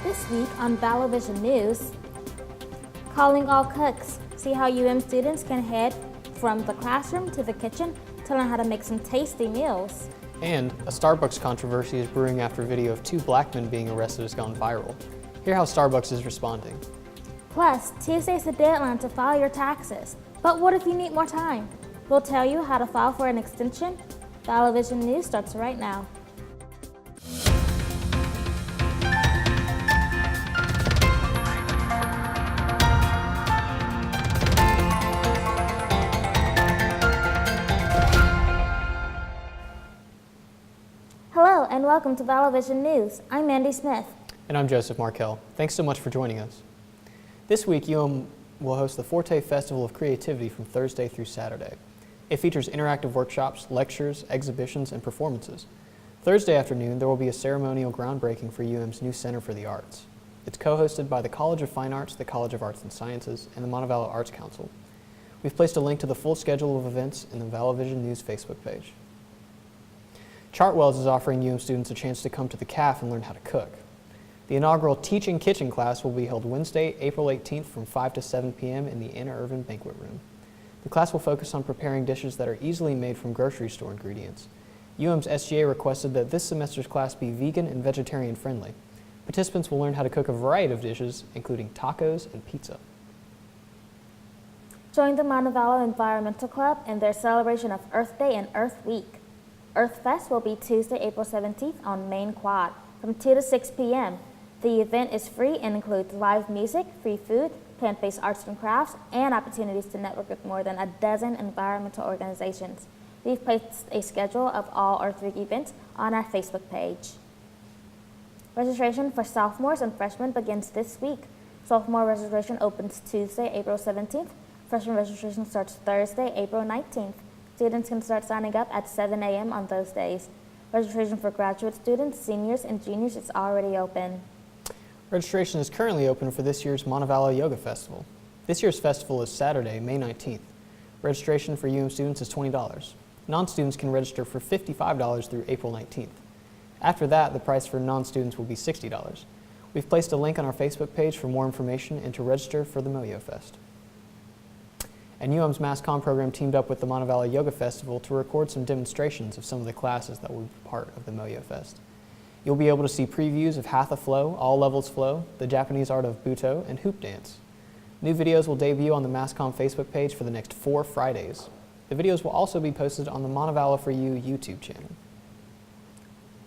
This week on Vallo Vision News, calling all cooks. See how UM students can head from the classroom to the kitchen to learn how to make some tasty meals. And a Starbucks controversy is brewing after a video of 2 black men being arrested has gone viral. Hear how Starbucks is responding. Plus, Tuesday's the deadline to file your taxes. But what if you need more time? We'll tell you how to file for an extension. Vallo Vision News starts right now. Hello and welcome to Vallo Vision News. I'm Mandy Smith. And I'm Joseph Markell. Thanks so much for joining us. This week, UM will host the Forte Festival of Creativity from Thursday through Saturday. It features interactive workshops, lectures, exhibitions, and performances. Thursday afternoon, there will be a ceremonial groundbreaking for UM's new Center for the Arts. It's co-hosted by the College of Fine Arts, the College of Arts and Sciences, and the Montevallo Arts Council. We've placed a link to the full schedule of events in the Vallo Vision News Facebook page. Chartwells is offering UM students a chance to come to the CAF and learn how to cook. The inaugural Teaching Kitchen class will be held Wednesday, April 18th from 5 to 7 p.m. in the Anna Irvin Banquet Room. The class will focus on preparing dishes that are easily made from grocery store ingredients. UM's SGA requested that this semester's class be vegan and vegetarian friendly. Participants will learn how to cook a variety of dishes, including tacos and pizza. Join the Montevallo Environmental Club in their celebration of Earth Day and Earth Week. Earth Fest will be Tuesday, April 17th on Main Quad from 2 to 6 p.m. The event is free and includes live music, free food, plant-based arts and crafts, and opportunities to network with more than a dozen environmental organizations. We've placed a schedule of all Earth Week events on our Facebook page. Registration for sophomores and freshmen begins this week. Sophomore registration opens Tuesday, April 17th. Freshman registration starts Thursday, April 19th. Students can start signing up at 7 a.m. on those days. Registration for graduate students, seniors, and juniors is already open. Registration is currently open for this year's Montevallo Yoga Festival. This year's festival is Saturday, May 19th. Registration for UM students is $20. Non-students can register for $55 through April 19th. After that, the price for non-students will be $60. We've placed a link on our Facebook page for more information and to register for the Moyo Fest. And UM's Mass Comm program teamed up with the Montevallo Yoga Festival to record some demonstrations of some of the classes that will be part of the Moyo Fest. You'll be able to see previews of Hatha Flow, All Levels Flow, the Japanese art of Buto, and Hoop Dance. New videos will debut on the Mass Comm Facebook page for the next 4 Fridays. The videos will also be posted on the Montevallo For You YouTube channel.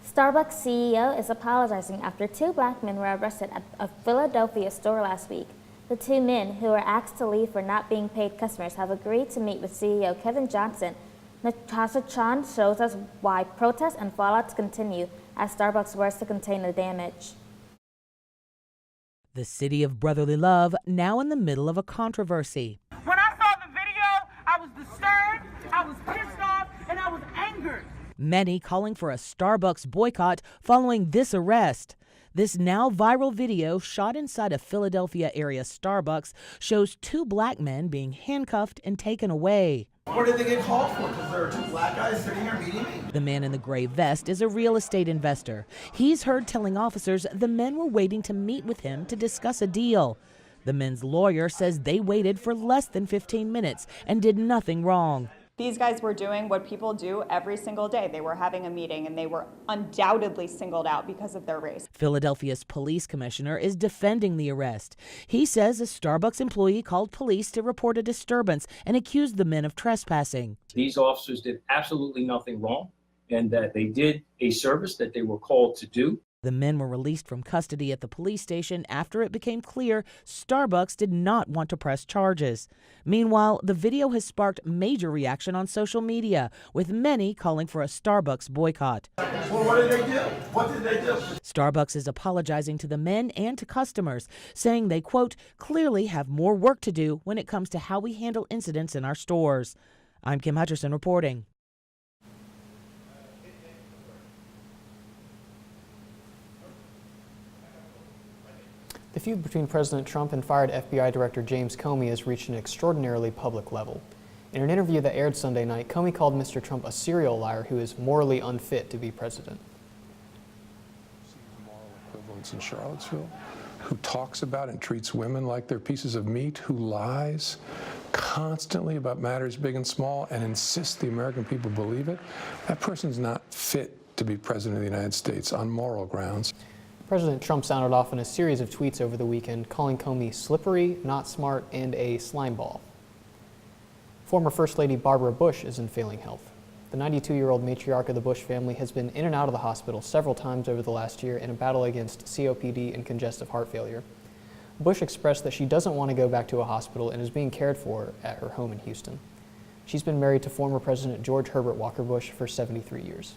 Starbucks CEO is apologizing after 2 black men were arrested at a Philadelphia store last week. The 2 men, who were asked to leave for not being paid customers, have agreed to meet with CEO Kevin Johnson. Natasha Chan shows us why protests and fallouts continue as Starbucks works to contain the damage. The city of brotherly love now in the middle of a controversy. When I saw the video, I was disturbed, I was pissed off, and I was angered. Many calling for a Starbucks boycott following this arrest. This now viral video shot inside a Philadelphia area Starbucks shows 2 black men being handcuffed and taken away. What did they get called for? Because there are 2 black guys sitting here meeting me? The man in the gray vest is a real estate investor. He's heard telling officers the men were waiting to meet with him to discuss a deal. The men's lawyer says they waited for less than 15 minutes and did nothing wrong. These guys were doing what people do every single day. They were having a meeting and they were undoubtedly singled out because of their race. Philadelphia's police commissioner is defending the arrest. He says a Starbucks employee called police to report a disturbance and accused the men of trespassing. These officers did absolutely nothing wrong and that they did a service that they were called to do. The men were released from custody at the police station after it became clear Starbucks did not want to press charges. Meanwhile, the video has sparked major reaction on social media, with many calling for a Starbucks boycott. Well, what did they do? What did they do? Starbucks is apologizing to the men and to customers, saying they, quote, clearly have more work to do when it comes to how we handle incidents in our stores. I'm Kim Hutcherson reporting. The feud between President Trump and fired FBI Director James Comey has reached an extraordinarily public level. In an interview that aired Sunday night, Comey called Mr. Trump a serial liar who is morally unfit to be president. violence in Charlottesville, who talks about and treats women like they're pieces of meat, who lies constantly about matters big and small and insists the American people believe it, that person's not fit to be president of the United States on moral grounds. President Trump sounded off in a series of tweets over the weekend, calling Comey slippery, not smart, and a slimeball. Former First Lady Barbara Bush is in failing health. The 92-year-old matriarch of the Bush family has been in and out of the hospital several times over the last year in a battle against COPD and congestive heart failure. Bush expressed that she doesn't want to go back to a hospital and is being cared for at her home in Houston. She's been married to former President George Herbert Walker Bush for 73 years.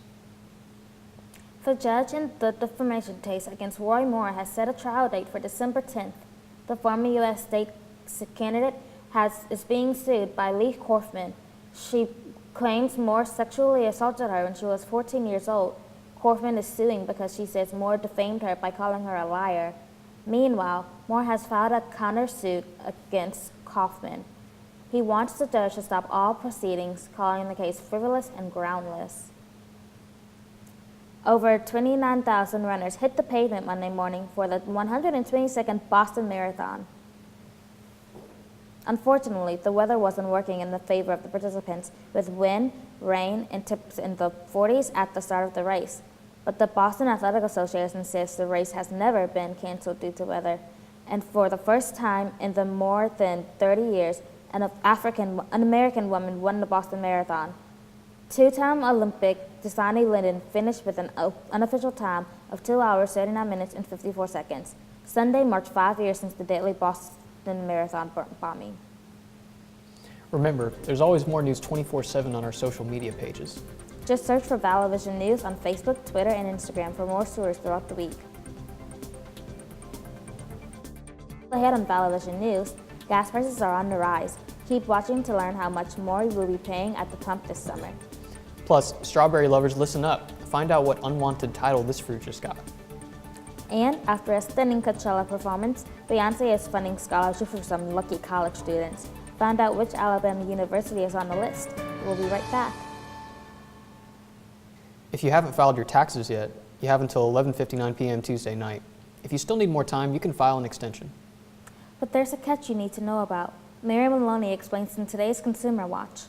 The judge in the defamation case against Roy Moore has set a trial date for December 10th. The former U.S. state candidate is being sued by Lee Corfman. She claims Moore sexually assaulted her when she was 14 years old. Corfman is suing because she says Moore defamed her by calling her a liar. Meanwhile, Moore has filed a countersuit against Kaufman. He wants the judge to stop all proceedings, calling the case frivolous and groundless. Over 29,000 runners hit the pavement Monday morning for the 122nd Boston Marathon. Unfortunately, the weather wasn't working in the favor of the participants, with wind, rain, and temps in the 40s at the start of the race. But the Boston Athletic Association says the race has never been canceled due to weather. And for the first time in the more than 30 years, an American woman won the Boston Marathon. Two-time Olympic Dasani Linden finished with an unofficial time of 2 hours, 39 minutes, and 54 seconds. Sunday marked 5 years since the deadly Boston Marathon bombing. Remember, there's always more news 24/7 on our social media pages. Just search for Vallo Vision News on Facebook, Twitter, and Instagram for more stories throughout the week. Ahead on Vallo Vision News, gas prices are on the rise. Keep watching to learn how much more you will be paying at the pump this summer. Plus, strawberry lovers, listen up. Find out what unwanted title this fruit just got. And after a stunning Coachella performance, Beyonce is funding scholarships for some lucky college students. Find out which Alabama university is on the list. We'll be right back. If you haven't filed your taxes yet, you have until 11:59 p.m. Tuesday night. If you still need more time, you can file an extension. But there's a catch you need to know about. Mary Maloney explains in today's Consumer Watch.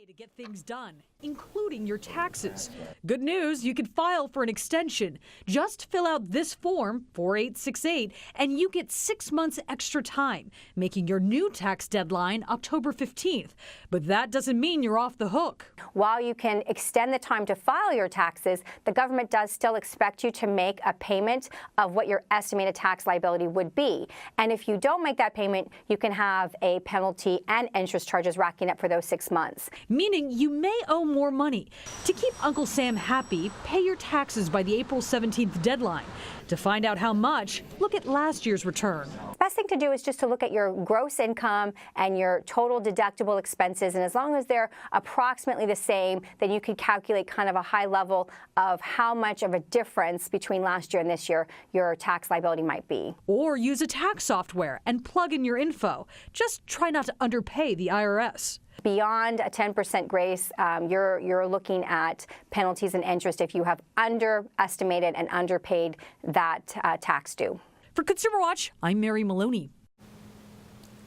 To get things done, including your taxes. Good news, you can file for an extension. Just fill out this form, 4868, and you get 6 months extra time, making your new tax deadline October 15th. But that doesn't mean you're off the hook. While you can extend the time to file your taxes, the government does still expect you to make a payment of what your estimated tax liability would be. And if you don't make that payment, you can have a penalty and interest charges racking up for those 6 months. Meaning you may owe more money. To keep Uncle Sam happy, pay your taxes by the April 17th deadline. To find out how much, look at last year's return. The best thing to do is just to look at your gross income and your total deductible expenses, and as long as they're approximately the same, then you can calculate kind of a high level of how much of a difference between last year and this year your tax liability might be. Or use a tax software and plug in your info. Just try not to underpay the IRS. Beyond a 10% grace, you're looking at penalties and interest if you have underestimated and underpaid that tax due. For Consumer Watch, I'm Mary Maloney.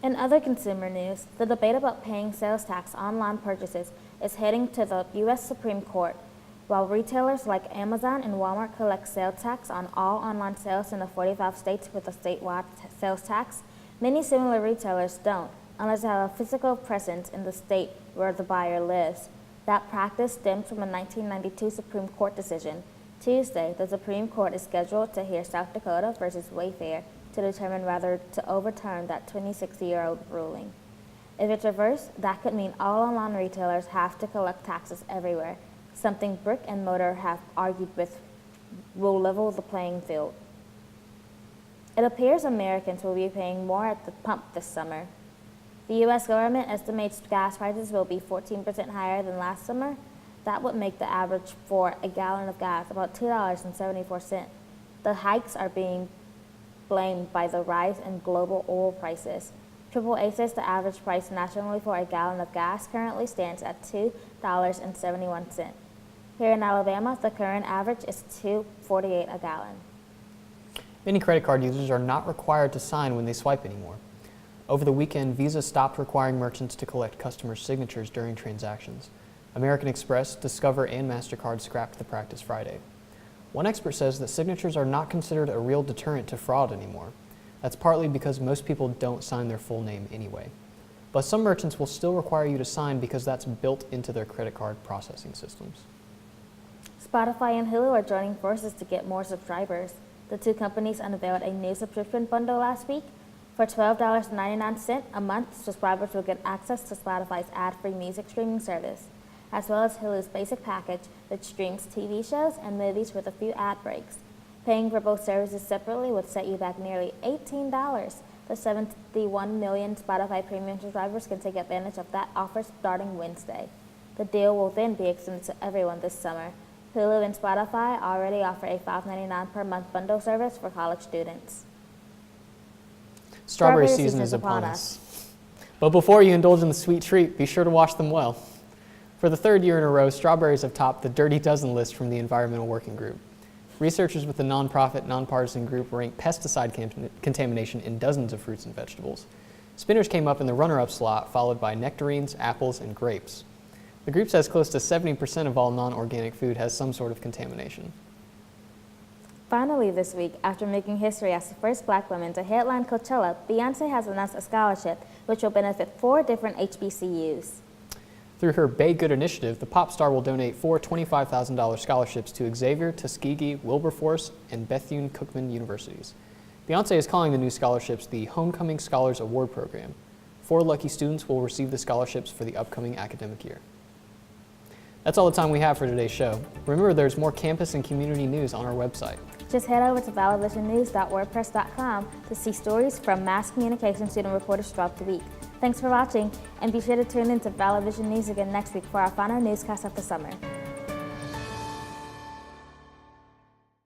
In other consumer news, the debate about paying sales tax on online purchases is heading to the U.S. Supreme Court. While retailers like Amazon and Walmart collect sales tax on all online sales in the 45 states with a statewide sales tax, many similar retailers don't, unless they have a physical presence in the state where the buyer lives. That practice stems from a 1992 Supreme Court decision. Tuesday, the Supreme Court is scheduled to hear South Dakota versus Wayfair to determine whether to overturn that 26-year-old ruling. If it's reversed, that could mean all online retailers have to collect taxes everywhere, something Brick and Mortar have argued with will level the playing field. It appears Americans will be paying more at the pump this summer. The U.S. government estimates gas prices will be 14% higher than last summer. That would make the average for a gallon of gas about $2.74. The hikes are being blamed by the rise in global oil prices. AAA says the average price nationally for a gallon of gas currently stands at $2.71. Here in Alabama, the current average is $2.48 a gallon. Many credit card users are not required to sign when they swipe anymore. Over the weekend, Visa stopped requiring merchants to collect customers' signatures during transactions. American Express, Discover, and MasterCard scrapped the practice Friday. One expert says that signatures are not considered a real deterrent to fraud anymore. That's partly because most people don't sign their full name anyway. But some merchants will still require you to sign because that's built into their credit card processing systems. Spotify and Hulu are joining forces to get more subscribers. The two companies unveiled a new subscription bundle last week. For $12.99 a month, subscribers will get access to Spotify's ad-free music streaming service, as well as Hulu's basic package, which streams TV shows and movies with a few ad breaks. Paying for both services separately would set you back nearly $18. The 71 million Spotify premium subscribers can take advantage of that offer starting Wednesday. The deal will then be extended to everyone this summer. Hulu and Spotify already offer a $5.99 per month bundle service for college students. Strawberry season is upon us. But before you indulge in the sweet treat, be sure to wash them well. For the third year in a row, strawberries have topped the Dirty Dozen list from the Environmental Working Group. Researchers with the nonprofit, nonpartisan group ranked pesticide contamination in dozens of fruits and vegetables. Spinach came up in the runner-up slot, followed by nectarines, apples, and grapes. The group says close to 70% of all non-organic food has some sort of contamination. Finally this week, after making history as the first black woman to headline Coachella, Beyoncé has announced a scholarship which will benefit 4 different HBCUs. Through her Bay Good initiative, the pop star will donate 4 $25,000 scholarships to Xavier, Tuskegee, Wilberforce, and Bethune-Cookman universities. Beyoncé is calling the new scholarships the Homecoming Scholars Award Program. 4 lucky students will receive the scholarships for the upcoming academic year. That's all the time we have for today's show. Remember, there's more campus and community news on our website. Just head over to vallovisionnews.wordpress.com to see stories from mass communication student reporters throughout the week. Thanks for watching, and be sure to tune in to Vallo Vision News again next week for our final newscast of the summer.